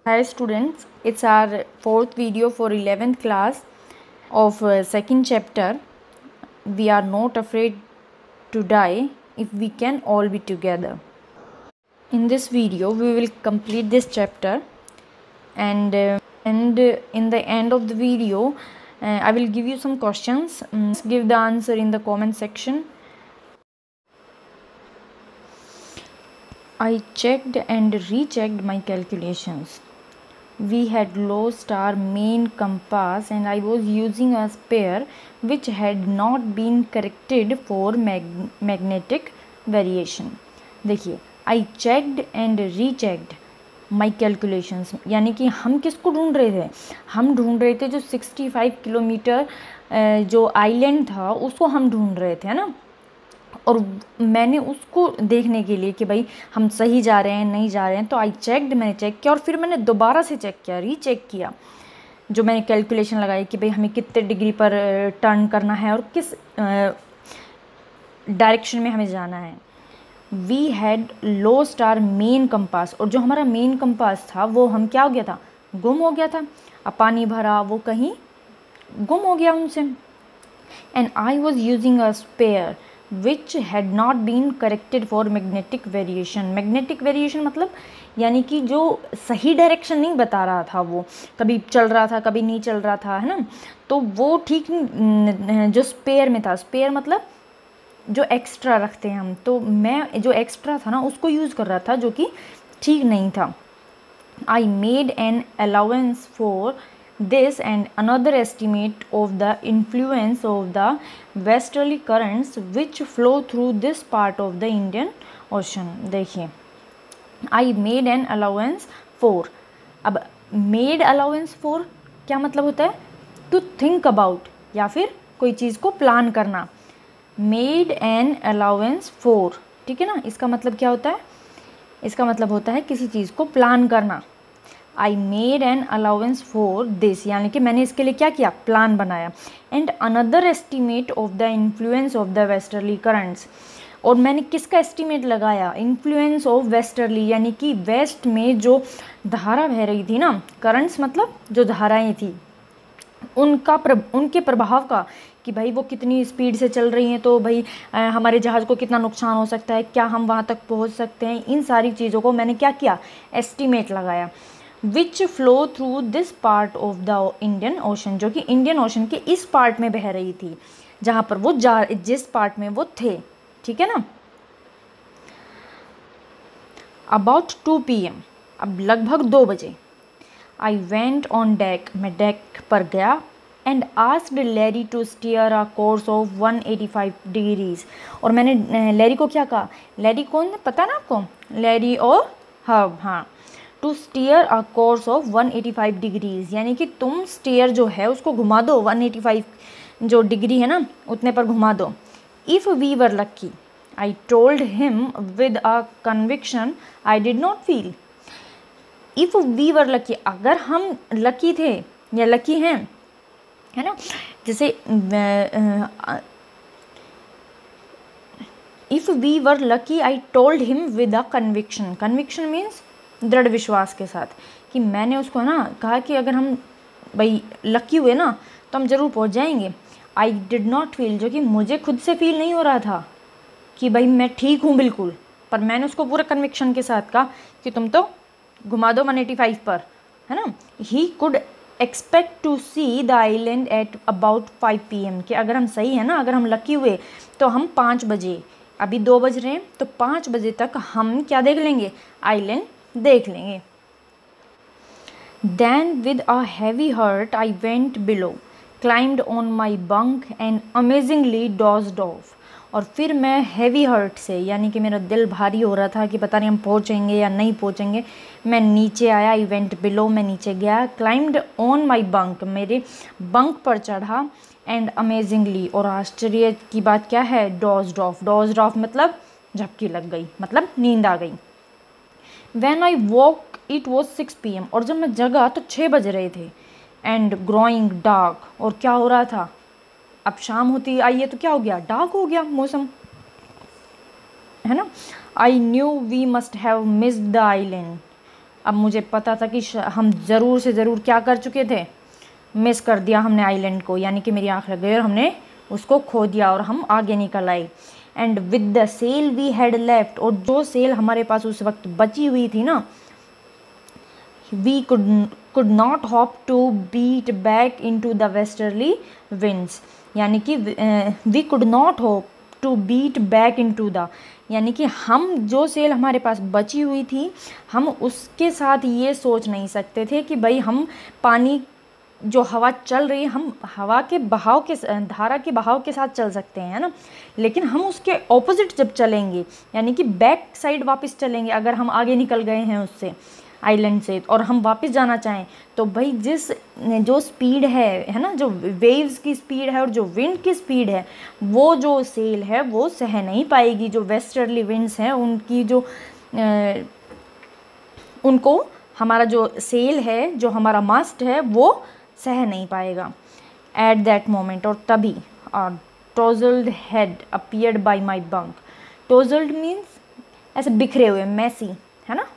Hi students, it's our fourth video for 11th class of second chapter. We are not afraid to die if we can all be together. In this video we will complete this chapter and in the end of the video I will give you some questions. Give the answer in the comment section. I checked and rechecked my calculations. We had lost our main compass and I was using a spare which had not been corrected for magnetic variation. देखिए, I checked and rechecked my calculations, यानी कि हम किसको ढूंढ रहे थे? हम ढूंढ रहे थे जो 65 किलोमीटर जो आइलैंड था उसको हम ढूंढ रहे थे, है ना। और मैंने उसको देखने के लिए कि भाई हम सही जा रहे हैं नहीं जा रहे हैं, तो आई चेक्ड, मैंने चेक किया और फिर मैंने दोबारा से चेक किया, रीचेक किया, जो मैंने कैलकुलेशन लगाई कि भाई हमें कितने डिग्री पर टर्न करना है और किस डायरेक्शन में हमें जाना है। We had lost our main compass, और जो हमारा मेन कंपास था वो हम क्या हो गया था, गुम हो गया था। अब पानी भरा, वो कहीं गुम हो गया उनसे। And I was using a spare which had not been corrected for magnetic variation. Magnetic variation मतलब यानी कि जो सही डायरेक्शन नहीं बता रहा था, वो कभी चल रहा था कभी नहीं चल रहा था, है ना। तो वो ठीक जो स्पेयर में था, स्पेयर मतलब जो एक्स्ट्रा रखते हैं हम, तो मैं जो एक्स्ट्रा था ना उसको यूज़ कर रहा था जो कि ठीक नहीं था। I made an allowance for this and another estimate of the influence of the westerly currents which flow through this part of the Indian Ocean. देखिए, I made an allowance for, अब made allowance for क्या मतलब होता है, to think about, या फिर कोई चीज़ को प्लान करना। made an allowance for, ठीक है ना, इसका मतलब क्या होता है, इसका मतलब होता है किसी चीज़ को प्लान करना। I made an allowance for this, यानी कि मैंने इसके लिए क्या किया, प्लान बनाया। And another estimate of the influence of the westerly currents, और मैंने किसका एस्टिमेट लगाया, इन्फ्लुएंस ऑफ वेस्टर्ली, यानी कि वेस्ट में जो धारा बह रही थी ना, करंट्स मतलब जो धाराएं थी, उनके प्रभाव का, कि भाई वो कितनी स्पीड से चल रही हैं, तो भाई हमारे जहाज़ को कितना नुकसान हो सकता है, क्या हम वहाँ तक पहुँच सकते हैं, इन सारी चीज़ों को मैंने क्या किया, एस्टिमेट लगाया। विच flow through this part of the Indian ocean, जो कि इंडियन ओशन के इस पार्ट में बह रही थी, जहाँ पर वो जिस पार्ट में वो थे, ठीक है ना। अबाउट 2 PM, अब लगभग 2 बजे। आई वेंट ऑन डेक, मैं डेक पर गया। And asked Larry to steer a course of 185 degrees, और मैंने लैरी को क्या कहा, लैरी कौन है पता ना आपको, लैरी और हब, हाँ, to steer a course of 185 degrees, यानी कि तुम स्टीयर जो है उसको घुमा दो 185 जो डिग्री है ना उतने पर घुमा दो। If we were lucky, I told him with a conviction I did not feel. If we were lucky, अगर हम लकी थे या लकी हैं, है ना, जैसे if we were lucky I told him with a conviction, conviction means दृढ़ विश्वास के साथ, कि मैंने उसको ना कहा कि अगर हम भाई लकी हुए ना तो हम ज़रूर पहुंच जाएंगे। आई डिड नॉट फील, जो कि मुझे खुद से फील नहीं हो रहा था कि भाई मैं ठीक हूँ बिल्कुल, पर मैंने उसको पूरे कन्विक्शन के साथ कहा कि तुम तो घुमा दो 185 पर, है ना। He could expect to see the island at about 5 PM, कि अगर हम सही है ना, अगर हम लकी हुए तो हम 5 बजे, अभी 2 बज रहे हैं तो 5 बजे तक हम क्या देख लेंगे, आइलैंड देख लेंगे। Then with a heavy heart I went below, climbed on my bunk and amazingly dozed off, और फिर मैं हैवी हर्ट से, यानी कि मेरा दिल भारी हो रहा था कि पता नहीं हम पहुँचेंगे या नहीं पहुँचेंगे, मैं नीचे आया। आई वेंट बिलो, मैं नीचे गया। क्लाइम्ड ऑन माई बंक, मेरे बंक पर चढ़ा। एंड अमेजिंगली, और आश्चर्य की बात क्या है, डॉज्ड ऑफ, डॉज्ड ऑफ मतलब झपकी लग गई, मतलब नींद आ गई। When I woke it was 6 PM, और जब मैं जगा तो 6 बज रहे थे। एंड ग्रोइंग डार्क, और क्या हो रहा था, अब शाम होती आई है तो क्या हो गया, डार्क हो गया मौसम, है ना। I knew we must have missed the island, अब मुझे पता था कि हम ज़रूर से ज़रूर क्या कर चुके थे, मिस कर दिया हमने आइलैंड को, यानी कि मेरी आँख लग गई और हमने उसको खो दिया और हम आगे निकल आए। And with the sail we had left, और जो सेल हमारे पास उस वक्त बची हुई थी ना, we could not hope to beat back into the westerly winds, यानी कि we could not hope to beat back into the, यानी कि हम जो सेल हमारे पास बची हुई थी हम उसके साथ ये सोच नहीं सकते थे कि भाई हम पानी जो हवा चल रही है हम हवा के बहाव के धारा के बहाव के साथ चल सकते हैं, है ना, लेकिन हम उसके ऑपोजिट जब चलेंगे यानी कि बैक साइड वापस चलेंगे, अगर हम आगे निकल गए हैं उससे आइलैंड से और हम वापस जाना चाहें तो भाई जो स्पीड है ना, जो वेव्स की स्पीड है और जो विंड की स्पीड है वो जो सेल है वो सह नहीं पाएगी। जो वेस्टर्ली विंड्स हैं उनकी जो उनको हमारा जो सेल है, जो हमारा मास्ट है वो सह नहीं पाएगा। एट दैट मोमेंट, और तभी tousled head appeared by my bunk. Tousled means ऐसे बिखरे हुए, मैसी, है ना,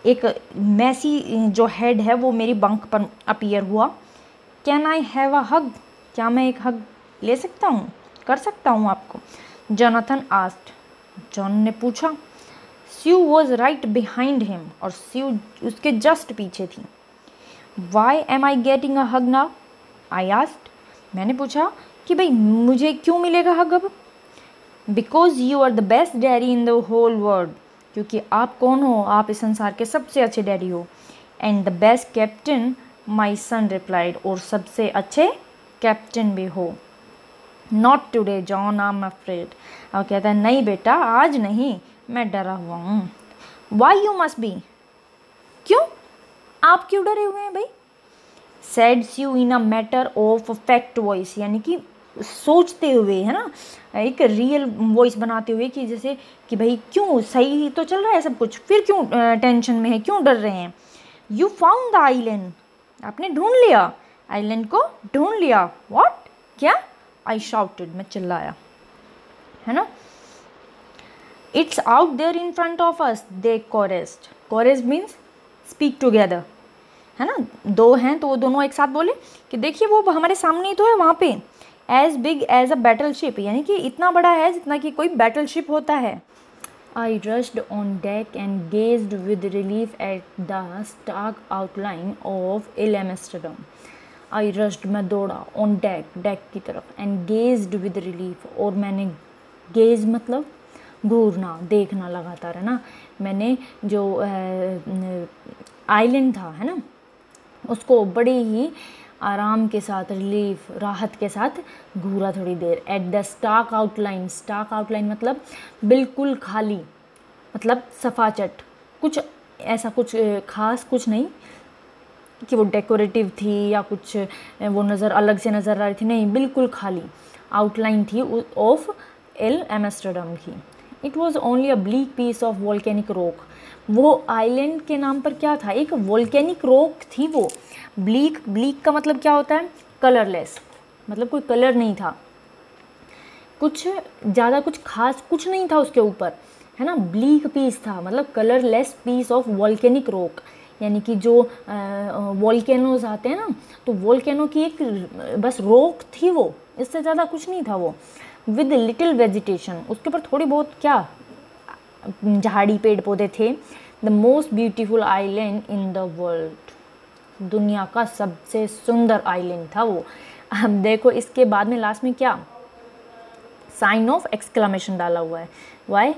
एक मैसी जो हेड है वो मेरी बंक पर अपीयर हुआ। कैन आई हैव अ हग, क्या मैं एक हग ले सकता हूँ, कर सकता हूँ आपको? जोनाथन आस्क्ड, जॉन ने पूछा। Sue was right behind him, और स्यू उसके जस्ट पीछे थी। Why am I getting a hug now, I asked, मैंने पूछा कि भाई मुझे क्यों मिलेगा हग अब? Because you are the best daddy in the whole world, क्योंकि आप कौन हो, आप इस संसार के सबसे अच्छे डैडी हो। And the best captain, my son replied, और सबसे अच्छे कैप्टन भी हो। Not today John, I am afraid, और कहता है नहीं बेटा आज नहीं, मैं डरा हुआ हूँ। वाई यू मस्ट बी, क्यों, आप क्यों डरे हुए हैं भाई? Said you in a matter of fact voice, यानी कि सोचते हुए, है ना, एक रियल वॉइस बनाते हुए कि जैसे कि भाई क्यों, सही तो चल रहा है सब कुछ, फिर क्यों टेंशन में है, क्यों डर रहे हैं? यू फाउंड द आइलैंड, आपने ढूंढ लिया, आइलैंड को ढूंढ लिया। व्हाट, क्या? आई शाउटेड, मैं चिल्लाया, है ना। It's out there in front of us, they chorused. Chorused means speak together, है ना, दो हैं तो वो दोनों एक साथ बोले कि देखिए वो हमारे सामने ही तो है वहाँ पे। As big as a battleship, यानी कि इतना बड़ा है जितना कि कोई बैटल शिप होता है। I rushed on deck and gazed with relief at the stark outline of Ile Amsterdam. I rushed, मैं दौड़ा, ऑन डेक, डेक की तरफ, एंड गेज्ड विद रिलीफ, और मैंने, गेज मतलब घूरना, देखना लगातार, है ना, मैंने जो आइलैंड था, है ना, उसको बड़े ही आराम के साथ, रिलीफ, राहत के साथ घूरा थोड़ी देर। At the stark outline, stark outline मतलब बिल्कुल खाली, मतलब सफाचट, कुछ ऐसा कुछ खास कुछ नहीं कि वो डेकोरेटिव थी या कुछ वो नज़र अलग से नज़र आ रही थी, नहीं, बिल्कुल खाली आउटलाइन थी ऑफ इल एम्स्टर्डम की। It was only a bleak piece of volcanic rock, वो आइलैंड के नाम पर क्या था, एक वोल्केनिक रॉक थी वो। ब्लीक, ब्लीक का मतलब क्या होता है, कलरलेस, मतलब कोई कलर नहीं था, कुछ ज़्यादा कुछ खास कुछ नहीं था उसके ऊपर, है ना। ब्लीक पीस था मतलब colourless piece of volcanic rock, यानी कि जो वोल्केनोज आते हैं ना, तो वोल्केनो की एक बस रॉक थी वो, इससे ज़्यादा कुछ नहीं था वो। विद लिटिल वेजिटेशन, उसके ऊपर थोड़ी बहुत क्या झाड़ी पेड़ पौधे थे। The most beautiful island in the world, दुनिया का सबसे सुंदर आइलैंड था वो। अब देखो इसके बाद में लास्ट में क्या, साइन ऑफ एक्सक्लेमेशन डाला हुआ है। वाई,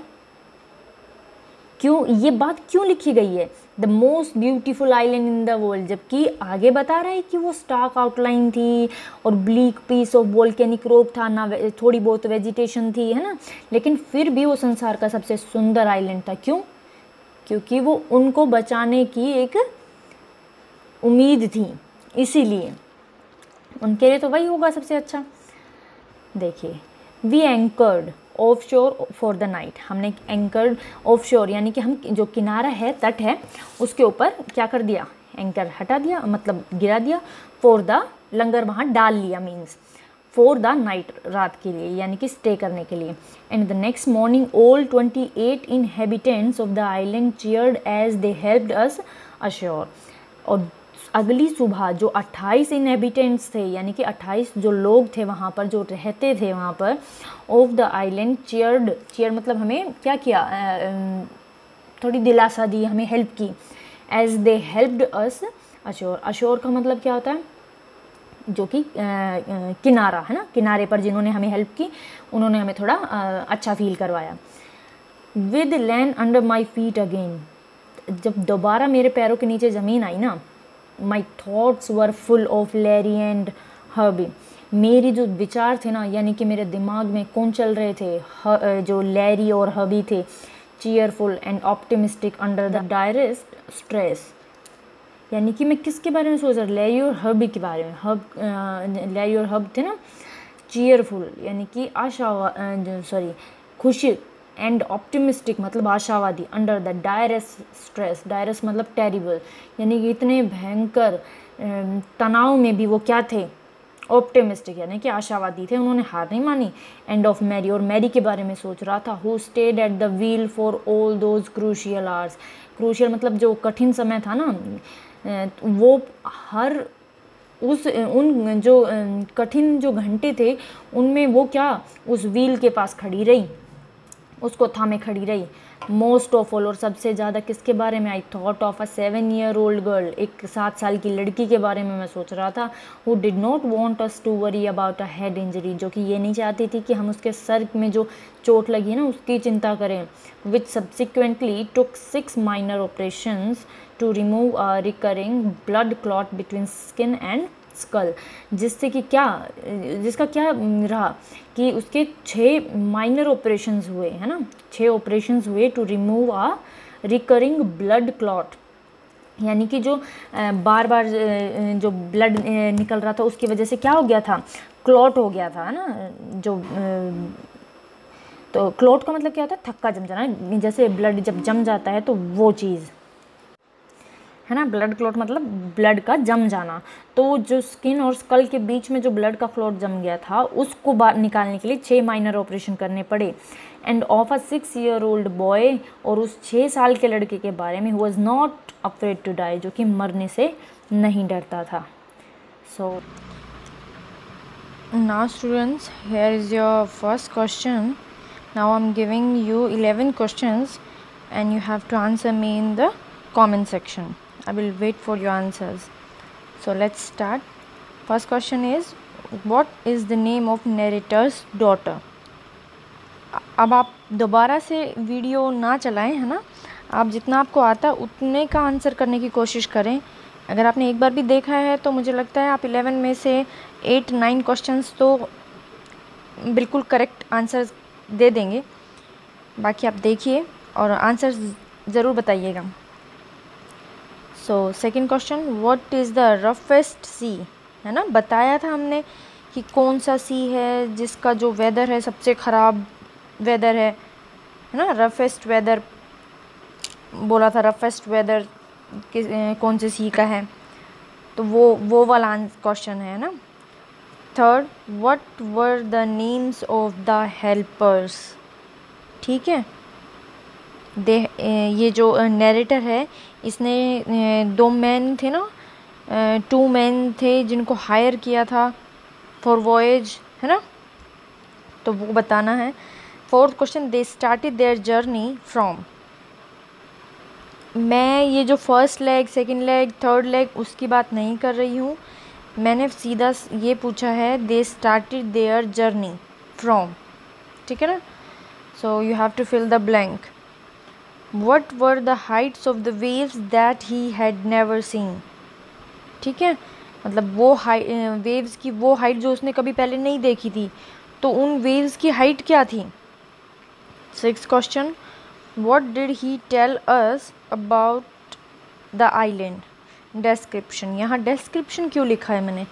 क्यों, ये बात क्यों लिखी गई है, the most beautiful island in the world, जबकि आगे बता रहा है कि वो स्टार्क आउटलाइन थी और bleak piece of volcanic rock था, ना थोड़ी बहुत वेजिटेशन थी, है ना, लेकिन फिर भी वो संसार का सबसे सुंदर आइलैंड था। क्यों? क्योंकि वो उनको बचाने की एक उम्मीद थी, इसीलिए उनके लिए तो वही होगा सबसे अच्छा। देखिए, वी एंकर्ड ऑफ शोर फॉर द नाइट, हमने एंकर्ड ऑफ शोर यानी कि हम जो किनारा है, तट है, उसके ऊपर क्या कर दिया, एंकर हटा दिया, मतलब गिरा दिया। फॉर द, लंगर वहाँ डाल लिया मीन्स फॉर द नाइट, रात के लिए, यानी कि स्टे करने के लिए। And the next morning all 28 inhabitants of the island cheered as they helped us ashore. और अगली सुबह जो 28 इनहेबिटेंट्स थे, यानी कि 28 जो लोग थे वहाँ पर, जो रहते थे वहाँ पर, of the island cheered, cheer मतलब हमें क्या किया, थोड़ी दिलासा दी, हमें हेल्प की। As they helped us ashore, ashore का मतलब क्या होता है, जो कि किनारा है ना, किनारे पर जिन्होंने हमें हेल्प की उन्होंने हमें थोड़ा अच्छा फील करवाया। With land under my feet again, जब दोबारा मेरे पैरों के नीचे ज़मीन आई ना, my thoughts were full of Larry and Herbie, मेरी जो विचार थे ना, यानी कि मेरे दिमाग में कौन चल रहे थे, जो लैरी और हर्बी थे। Cheerful and optimistic under the direst stress, यानी कि मैं किसके बारे में सोच रहा, लैरी और हर्बी के बारे में। लैरी और हर्ब थे ना। चीयरफुल यानी कि खुशी, एंड ऑप्टिमिस्टिक मतलब आशावादी, अंडर द डायरेस्ट स्ट्रेस, डायरेस्ट मतलब टेरिबल, यानी कि इतने भयंकर तनाव में भी वो क्या थे, ऑप्टिमिस्टिक यानी कि आशावादी थे, उन्होंने हार नहीं मानी। एंड ऑफ मैरी, और मैरी के बारे में सोच रहा था। Who stayed at the wheel for all those crucial hours, crucial मतलब जो कठिन समय था ना, वो हर उन जो कठिन जो घंटे थे उनमें वो क्या उस व्हील के पास खड़ी रही, उसको थामे खड़ी रही। मोस्ट ऑफ ऑल, और सबसे ज़्यादा किसके बारे में, I thought of a 7-year-old girl, एक 7 साल की लड़की के बारे में मैं सोच रहा था। Who did not want us to worry about a head injury, जो कि ये नहीं चाहती थी कि हम उसके सर में जो चोट लगी है ना उसकी चिंता करें। Which subsequently took 6 minor operations to remove a recurring blood clot between skin and skull, जिससे कि क्या, जिसका क्या रहा कि उसके 6 माइनर ऑपरेशंस हुए, है ना, 6 ऑपरेशंस हुए to remove a recurring blood clot, यानी कि जो बार बार जो ब्लड निकल रहा था उसकी वजह से क्या हो गया था, क्लॉट हो गया था, है ना। जो तो क्लॉट का मतलब क्या होता है, थक्का जम जाना, जैसे ब्लड जब जम जाता है तो वो चीज़ है ना। ब्लड क्लॉट मतलब ब्लड का जम जाना। तो जो स्किन और स्कल के बीच में जो ब्लड का क्लॉट जम गया था उसको बाहर निकालने के लिए 6 माइनर ऑपरेशन करने पड़े। End of a 6-year-old boy, और उस 6 साल के लड़के के बारे में, who was not afraid to die, जो कि मरने से नहीं डरता था। So now students, here is your first question. Now I am giving you 11 questions and you have to answer me in the comment section. I will wait for your answers. So let's start. First question is, what is the name of narrator's daughter? अब आप दोबारा से video ना चलाएं, है ना। आप जितना आपको आता उतने का आंसर करने की कोशिश करें। अगर आपने एक बार भी देखा है तो मुझे लगता है आप 11 में से 8-9 क्वेश्चंस तो बिल्कुल करेक्ट आंसर दे देंगे। बाकी आप देखिए और आंसर ज़रूर बताइएगा। So second question, what is the roughest sea, है ना। बताया था हमने कि कौन सा सी है जिसका जो वेदर है सबसे ख़राब वेदर है ना। रफेस्ट वेदर बोला था, रफेस्ट वेदर कौन से सी का है, तो वो वाला क्वेश्चन है ना। Third, what were the names of the helpers, ठीक है। ये जो नैरेटर है इसने 2 मैन थे ना, 2 मैन थे जिनको हायर किया था फॉर वॉयज, है ना, तो वो बताना है। Fourth question, they started their journey from, मैं ये जो first leg, second leg, third leg उसकी बात नहीं कर रही हूँ, मैंने सीधा ये पूछा है they started their journey from, ठीक है ना। So you have to fill the blank. What were the heights of the waves that he had never seen, ठीक है, मतलब वो वेव्स की वो हाइट जो उसने कभी पहले नहीं देखी थी, तो उन वेव्स की हाइट क्या थी। Sixth question, what did he tell us about the island, description, यहाँ description क्यों लिखा है मैंने,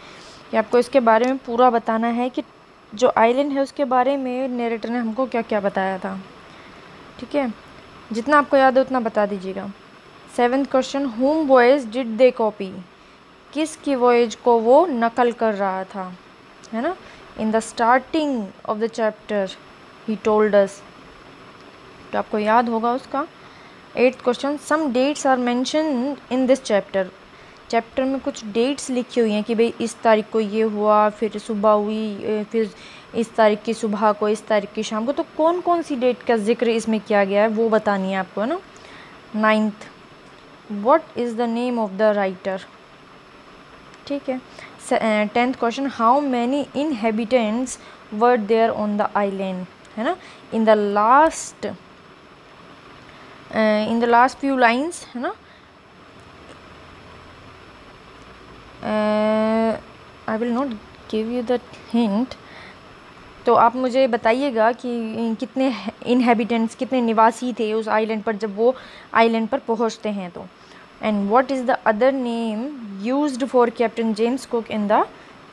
कि आपको इसके बारे में पूरा बताना है कि जो आइलैंड है उसके बारे में नरेटर ने हमको क्या क्या बताया था, ठीक है। जितना आपको याद है उतना बता दीजिएगा। Seventh question, whom voyage did they copy, किसकी वॉयज को वो नकल कर रहा था, है ना। In the starting of the chapter ही टोल्ड अस, तो आपको याद होगा उसका। 8th question, some dates are mention in this chapter, chapter में कुछ डेट्स लिखी हुई हैं कि भाई इस तारीख को ये हुआ, फिर सुबह हुई, फिर इस तारीख की सुबह को, इस तारीख की शाम को, तो कौन कौन सी डेट का जिक्र इसमें किया गया है वो बतानी है आपको, है ना। 9th, what is the name of the writer, ठीक है। 10th question, how many inhabitants were there on the island, है ना। In the last few lines, है ना, I will not give you the hint, तो आप मुझे बताइएगा कि कितने इनहेबिटेंट्स, कितने निवासी थे उस आइलैंड पर जब वो आइलैंड पर पहुंचते हैं तो। And what is the other name used for captain James cook in the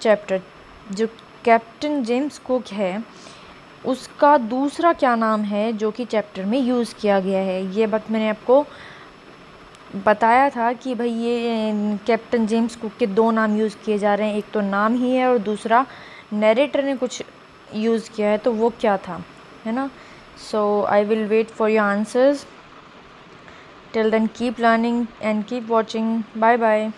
chapter, जो कैप्टन जेम्स कुक है उसका दूसरा क्या नाम है जो कि चैप्टर में यूज़ किया गया है। ये बात मैंने आपको बताया था कि भाई ये कैप्टन जेम्स कुक के 2 नाम यूज़ किए जा रहे हैं, एक तो नाम ही है और दूसरा नरेटर ने कुछ यूज़ किया है, तो वो क्या था, है ना। So I will wait for your answers, till then keep learning and keep watching, bye bye.